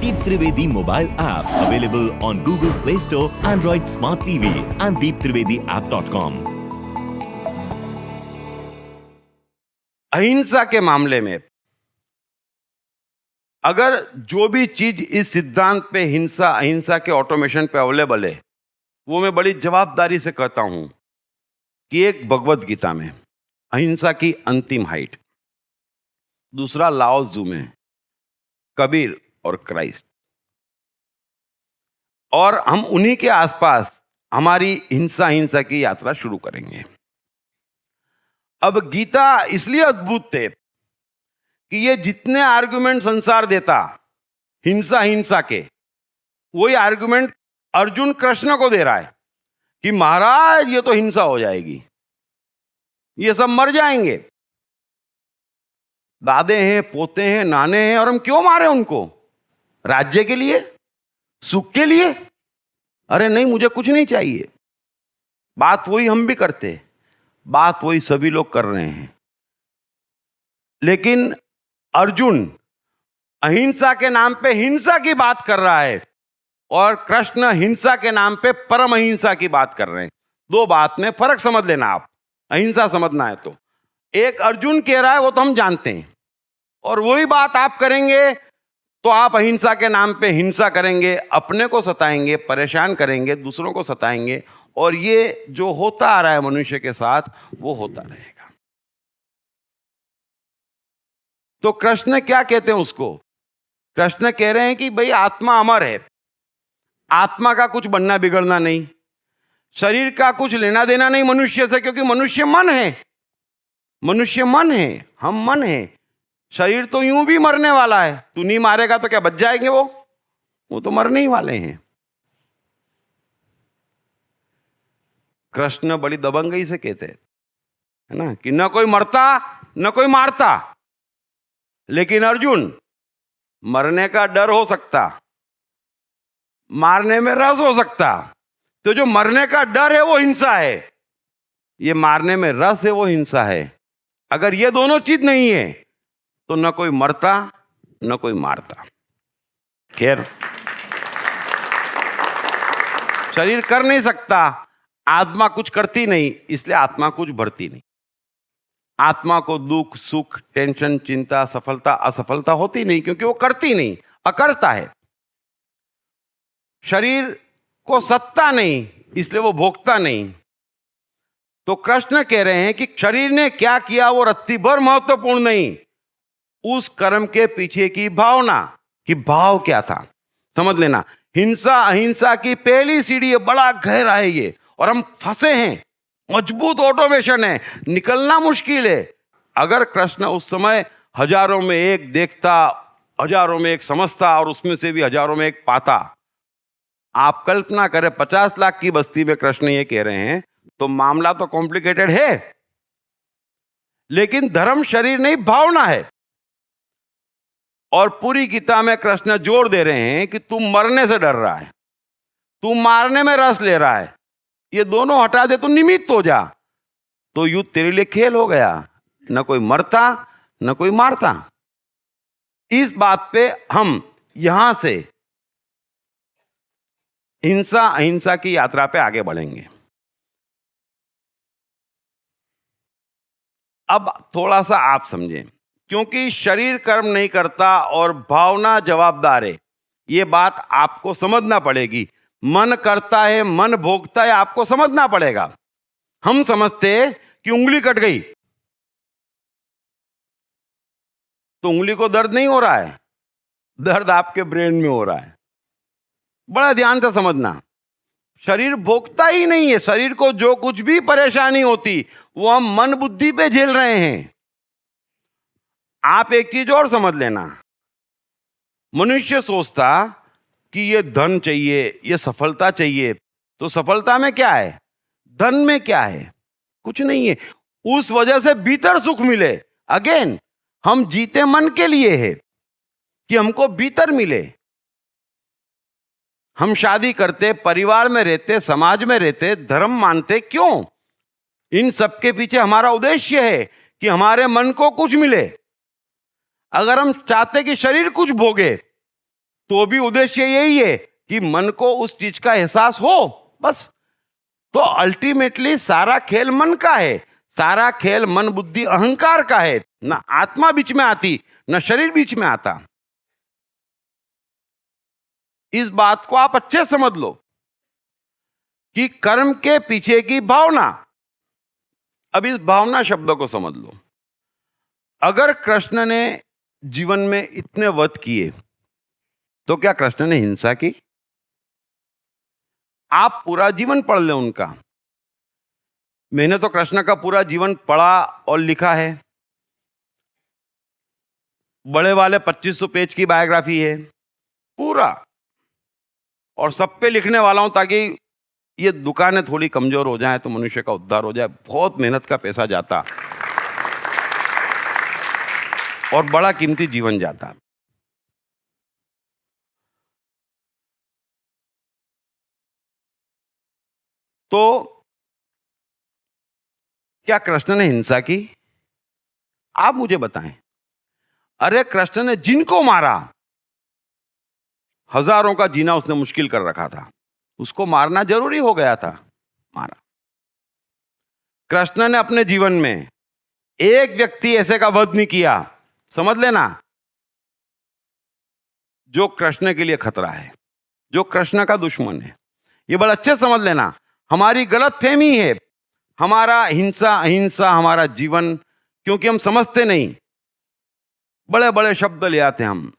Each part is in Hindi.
Deep Trivedi mobile app available on Google Play Store, Android Smart TV and deeptrivediapp.com. अहिंसा के मामले में अगर जो भी चीज इस सिद्धांत पे हिंसा अहिंसा के ऑटोमेशन पे अवेलेबल है, वो मैं बड़ी जवाबदारी से कहता हूं कि एक भगवत गीता में अहिंसा की अंतिम हाइट, दूसरा लाओ त्जू में कबीर और क्राइस्ट, और हम उन्हीं के आसपास हमारी हिंसा की यात्रा शुरू करेंगे। अब गीता इसलिए अद्भुत थे कि ये जितने आर्गुमेंट संसार देता हिंसा के, वही आर्गुमेंट अर्जुन कृष्ण को दे रहा है कि महाराज ये तो हिंसा हो जाएगी, ये सब मर जाएंगे, दादे हैं, पोते हैं, नाने हैं, और हम क्यों मारे उनको? राज्य के लिए, सुख के लिए? अरे नहीं, मुझे कुछ नहीं चाहिए। बात वही हम भी करते, बात वही सभी लोग कर रहे हैं। लेकिन अर्जुन अहिंसा के नाम पे हिंसा की बात कर रहा है और कृष्ण हिंसा के नाम पे परम अहिंसा की बात कर रहे हैं। दो बात में फर्क समझ लेना। आप अहिंसा समझना है तो एक अर्जुन कह रहा है, वो तो हम जानते हैं, और वही बात आप करेंगे तो आप अहिंसा के नाम पे हिंसा करेंगे, अपने को सताएंगे, परेशान करेंगे, दूसरों को सताएंगे, और ये जो होता आ रहा है मनुष्य के साथ वो होता रहेगा। तो कृष्ण क्या कहते हैं उसको? कृष्ण कह रहे हैं कि भाई आत्मा अमर है, आत्मा का कुछ बनना बिगड़ना नहीं, शरीर का कुछ लेना देना नहीं मनुष्य से, क्योंकि मनुष्य मन है, मनुष्य मन है, हम मन है। शरीर तो यूं भी मरने वाला है, तू नहीं मारेगा तो क्या बच जाएंगे? वो तो मरने ही वाले हैं। कृष्ण बड़ी दबंगई से कहते हैं, है ना, कि न कोई मरता न कोई मारता, लेकिन अर्जुन मरने का डर हो सकता, मारने में रस हो सकता। तो जो मरने का डर है वो हिंसा है, ये मारने में रस है वो हिंसा है। अगर ये दोनों चीज नहीं है तो न कोई मरता न कोई मारता। खैर, शरीर कर नहीं सकता, आत्मा कुछ करती नहीं, इसलिए आत्मा कुछ भरती नहीं। आत्मा को दुख सुख टेंशन चिंता सफलता असफलता होती नहीं, क्योंकि वो करती नहीं, अकर्ता है। शरीर को सत्ता नहीं, इसलिए वो भोगता नहीं। तो कृष्ण कह रहे हैं कि शरीर ने क्या किया वो रत्ती भर महत्वपूर्ण नहीं, उस कर्म के पीछे की भावना, कि भाव क्या था, समझ लेना। हिंसा अहिंसा की पहली सीढ़ी है, बड़ा गहरा है ये, और हम फंसे हैं, मजबूत ऑटोमेशन है, निकलना मुश्किल है। अगर कृष्ण उस समय हजारों में एक देखता, हजारों में एक समझता, और उसमें से भी हजारों में एक पाता, आप कल्पना करें 50 लाख की बस्ती में कृष्ण ये कह रहे हैं, तो मामला तो कॉम्प्लिकेटेड है। लेकिन धर्म शरीर नहीं, भावना है। और पूरी गीता में कृष्ण जोर दे रहे हैं कि तू मरने से डर रहा है, तू मारने में रस ले रहा है, ये दोनों हटा दे तो निमित्त हो जा, तो युद्ध तेरे लिए खेल हो गया। न कोई मरता न कोई मारता। इस बात पे हम यहां से हिंसा अहिंसा की यात्रा पे आगे बढ़ेंगे। अब थोड़ा सा आप समझें, क्योंकि शरीर कर्म नहीं करता और भावना जवाबदार है, ये बात आपको समझना पड़ेगी। मन करता है, मन भोगता है, आपको समझना पड़ेगा। हम समझते हैं कि उंगली कट गई तो उंगली को दर्द नहीं हो रहा है, दर्द आपके ब्रेन में हो रहा है। बड़ा ध्यान से समझना, शरीर भोगता ही नहीं है। शरीर को जो कुछ भी परेशानी होती वो हम मन बुद्धि पे झेल रहे हैं। आप एक चीज और समझ लेना, मनुष्य सोचता कि ये धन चाहिए, ये सफलता चाहिए, तो सफलता में क्या है, धन में क्या है? कुछ नहीं है। उस वजह से भीतर सुख मिले। अगेन, हम जीते मन के लिए है कि हमको भीतर मिले। हम शादी करते, परिवार में रहते, समाज में रहते, धर्म मानते, क्यों? इन सब के पीछे हमारा उद्देश्य है कि हमारे मन को कुछ मिले। अगर हम चाहते कि शरीर कुछ भोगे तो भी उद्देश्य यही है कि मन को उस चीज का एहसास हो, बस। तो अल्टीमेटली सारा खेल मन का है, सारा खेल मन बुद्धि अहंकार का है। ना आत्मा बीच में आती, ना शरीर बीच में आता। इस बात को आप अच्छे समझ लो कि कर्म के पीछे की भावना। अब इस भावना शब्द को समझ लो। अगर कृष्ण ने जीवन में इतने वध किए तो क्या कृष्ण ने हिंसा की? आप पूरा जीवन पढ़ लें उनका। मैंने तो कृष्ण का पूरा जीवन पढ़ा और लिखा है। बड़े वाले 2500 पेज की बायोग्राफी है पूरा, और सब पे लिखने वाला हूं ताकि ये दुकानें थोड़ी कमजोर हो जाए तो मनुष्य का उद्धार हो जाए। बहुत मेहनत का पैसा जाता और बड़ा कीमती जीवन जाता। तो क्या कृष्ण ने हिंसा की? आप मुझे बताएं। अरे कृष्ण ने जिनको मारा, हजारों का जीना उसने मुश्किल कर रखा था, उसको मारना जरूरी हो गया था, मारा। कृष्ण ने अपने जीवन में एक व्यक्ति ऐसे का वध नहीं किया, समझ लेना, जो कृष्ण के लिए खतरा है, जो कृष्ण का दुश्मन है। ये बड़ा अच्छे समझ लेना। हमारी गलत फहमी है, हमारा हिंसा अहिंसा हमारा जीवन, क्योंकि हम समझते नहीं। बड़े बड़े शब्द ले आते हम,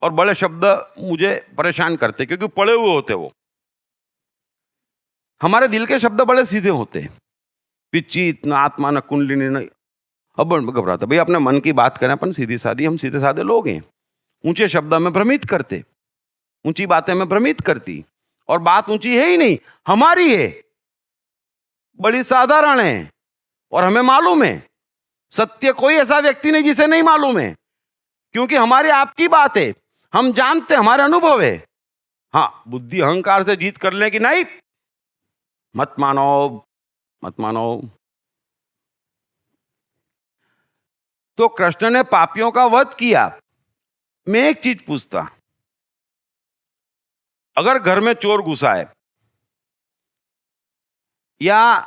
और बड़े शब्द मुझे परेशान करते क्योंकि पढ़े हुए होते वो। हमारे दिल के शब्द बड़े सीधे होते हैं, पिचित न आत्मा न कुंडलिनी न। अब घबराता भाई, अपने मन की बात करें अपन सीधी सादी, हम सीधे साधे लोग हैं। ऊंचे शब्द में भ्रमित करते, ऊंची बातें में भ्रमित करती, और बात ऊंची है ही नहीं, हमारी है, बड़ी साधारण है, और हमें मालूम है। सत्य कोई ऐसा व्यक्ति नहीं जिसे नहीं मालूम है, क्योंकि हमारी आपकी बात है, हम जानते, हमारे अनुभव है। हाँ, बुद्धि अहंकार से जीत कर ले कि नहीं, मत मानो मत मानो। तो कृष्ण ने पापियों का वध किया। मैं एक चीज पूछता, अगर घर में चोर घुसा है या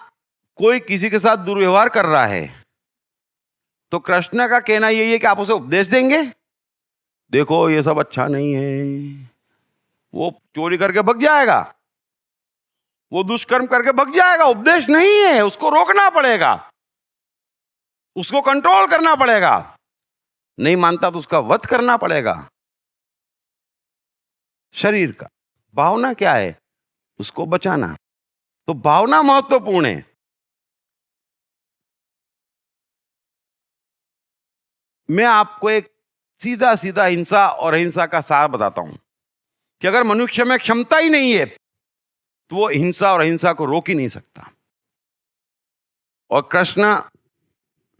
कोई किसी के साथ दुर्व्यवहार कर रहा है, तो कृष्ण का कहना यही है कि आप उसे उपदेश देंगे, देखो ये सब अच्छा नहीं है। वो चोरी करके भग जाएगा, वो दुष्कर्म करके भग जाएगा, उपदेश नहीं है, उसको रोकना पड़ेगा, उसको कंट्रोल करना पड़ेगा। नहीं मानता तो उसका वध करना पड़ेगा। शरीर का भावना क्या है? उसको बचाना। तो भावना महत्वपूर्ण है। मैं आपको एक सीधा सीधा हिंसा और अहिंसा का सार बताता हूं कि अगर मनुष्य में क्षमता ही नहीं है तो वो हिंसा और अहिंसा को रोक ही नहीं सकता। और कृष्ण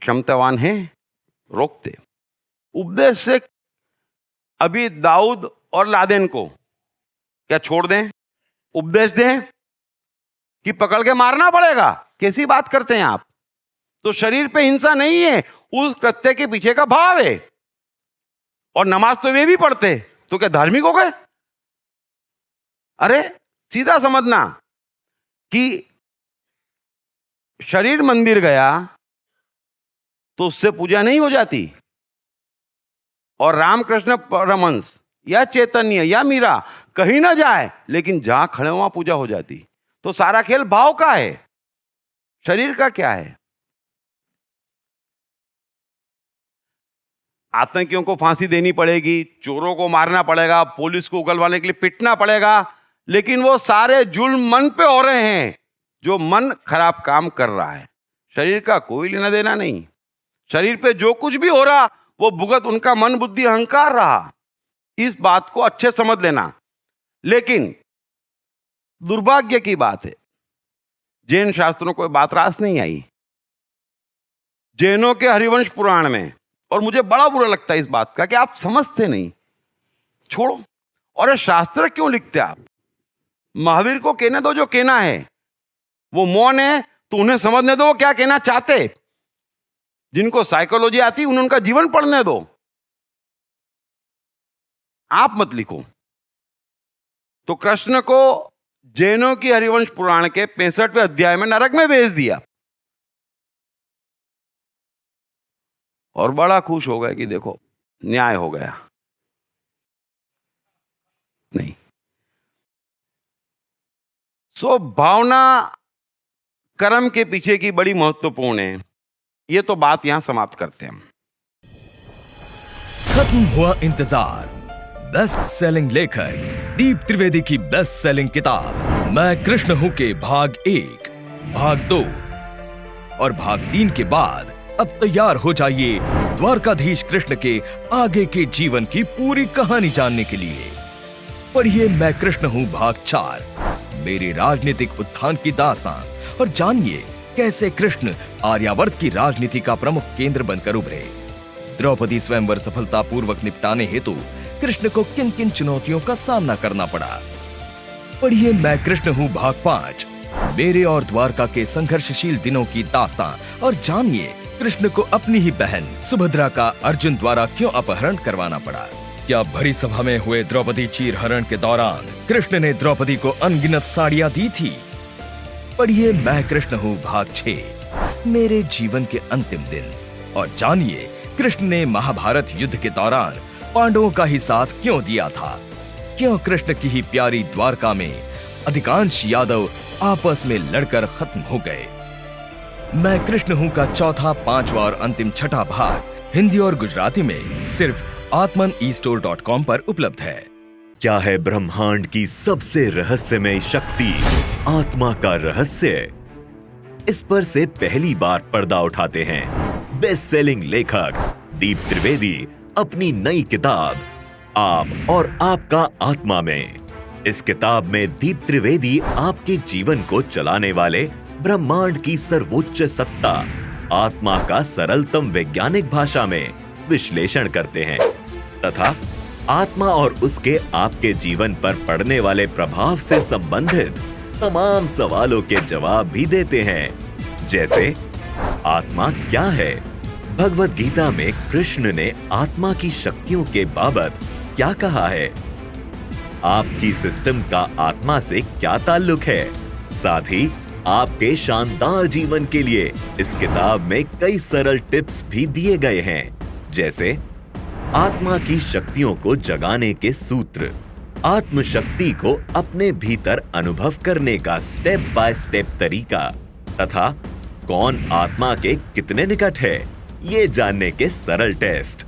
क्षमतावान है, रोकते। उपदेश से अभी दाऊद और लादेन को क्या छोड़ दें? उपदेश दें कि पकड़ के मारना पड़ेगा? कैसी बात करते हैं आप? तो शरीर पे हिंसा नहीं है, उस कृत्य के पीछे का भाव है। और नमाज तो वे भी पढ़ते, तो क्या धार्मिक हो गए? अरे सीधा समझना कि शरीर मंदिर गया तो उससे पूजा नहीं हो जाती। और रामकृष्ण परमहंस या चैतन्य या मीरा कहीं ना जाए, लेकिन जहां खड़े वहां पूजा हो जाती। तो सारा खेल भाव का है, शरीर का क्या है? आतंकियों को फांसी देनी पड़ेगी, चोरों को मारना पड़ेगा, पुलिस को उगलवाने के लिए पिटना पड़ेगा, लेकिन वो सारे जुल्म मन पे हो रहे हैं, जो मन खराब काम कर रहा है। शरीर का कोई लेना देना नहीं। शरीर पे जो कुछ भी हो रहा वो भुगत उनका मन बुद्धि अहंकार रहा। इस बात को अच्छे समझ लेना। लेकिन दुर्भाग्य की बात है, जैन शास्त्रों को बात रास नहीं आई। जैनों के हरिवंश पुराण में, और मुझे बड़ा बुरा लगता है इस बात का कि आप समझते नहीं। छोड़ो, और ये शास्त्र क्यों लिखते आप? महावीर को कहने दो जो कहना है। वो मौन है तो उन्हें समझने दो वो क्या कहना चाहते। जिनको साइकोलॉजी आती उन्हें उनका जीवन पढ़ने दो, आप मत लिखो। तो कृष्ण को जैनों की हरिवंश पुराण के 65वें अध्याय में नरक में भेज दिया और बड़ा खुश हो गया कि देखो न्याय हो गया। नहीं, सो भावना कर्म के पीछे की बड़ी महत्वपूर्ण है। ये तो बात यहां समाप्त करते हैं। खत्म हुआ इंतजार। बेस्ट सेलिंग लेखक दीप त्रिवेदी की बेस्ट सेलिंग किताब मैं कृष्ण हूं के भाग 1, भाग 2 और भाग 3 के बाद अब तैयार हो जाइए द्वारकाधीश कृष्ण के आगे के जीवन की पूरी कहानी जानने के लिए। पढ़िए मैं कृष्ण हूं भाग 4, मेरे राजनीतिक उत्थान की दास्तान और जानिए कैसे कृष्ण आर्यावर्त की राजनीति का प्रमुख केंद्र बनकर उभरे। द्रौपदी स्वयंवर सफलतापूर्वक निपटाने हेतु कृष्ण को किन किन चुनौतियों का सामना करना पड़ा। पढ़िए मैं कृष्ण हूं भाग 5, मेरे और द्वारका के संघर्षशील दिनों की दास्तान और जानिए कृष्ण को अपनी ही बहन सुभद्रा का अर्जुन द्वारा क्यों अपहरण करवाना पड़ा। क्या भरी सभा में हुए द्रौपदी चीरहरण के दौरान कृष्ण ने द्रौपदी को अनगिनत साड़ियां दी थी। पढ़िए मैं कृष्ण हूं भाग 6, मेरे जीवन के अंतिम दिन और जानिए कृष्ण ने महाभारत युद्ध के दौरान पांडवों का ही साथ क्यों दिया था। क्यों कृष्ण की ही प्यारी द्वारका में अधिकांश यादव आपस में लड़कर खत्म हो गए। मैं कृष्ण हूं का चौथा, 5वां और अंतिम 6ठा भाग हिंदी और गुजराती में सिर्फ atmanestore.com पर उपलब्ध है। क्या है ब्रह्मांड की सबसे रहस्यमय शक्ति, आत्मा का रहस्य? इस पर से पहली बार पर्दा उठाते हैं बेस्ट सेलिंग लेखक दीप त्रिवेदी अपनी नई किताब आप और आपका आत्मा में। इस किताब में दीप त्रिवेदी आपके जीवन को चलाने वाले ब्रह्मांड की सर्वोच्च सत्ता आत्मा का सरलतम वैज्ञानिक भाषा में विश्लेषण करते हैं तथा आत्मा और उसके आपके जीवन पर पड़ने वाले प्रभाव से संबंधित तमाम सवालों के जवाब भी देते हैं। जैसे आत्मा क्या है? भगवद गीता में कृष्ण ने आत्मा की शक्तियों के बाबत क्या कहा है? आपकी सिस्टम का आत्मा से क्या ताल्लुक है? साथ ही आपके शानदार जीवन के लिए इस किताब में कई सरल टिप्स भी दिए गए हैं, जैसे आत्मा की शक्तियों को जगाने के सूत्र, आत्मशक्ति को अपने भीतर अनुभव करने का स्टेप बाय स्टेप तरीका तथा कौन आत्मा के कितने निकट है ये जानने के सरल टेस्ट।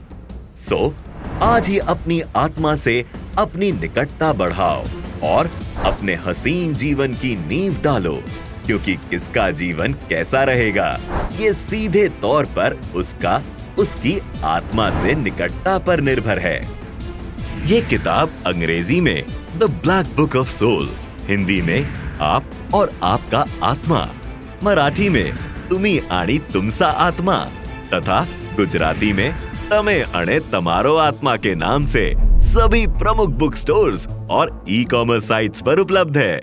सो आज ही अपनी आत्मा से अपनी निकटता बढ़ाओ और अपने हसीन जीवन की नींव डालो, क्योंकि किसका जीवन कैसा रहेगा ये सीधे तौर पर उसकी आत्मा से निकटता पर निर्भर है। ये किताब अंग्रेजी में the black book of soul, Hindi में आप और आपका आत्मा, मराठी में तुमी आणि तुमसा आत्मा तथा गुजराती में तमे अणे तमारो आत्मा के नाम से सभी प्रमुख बुक स्टोर्स और ई-कॉमर्स साइट्स पर उपलब्ध है।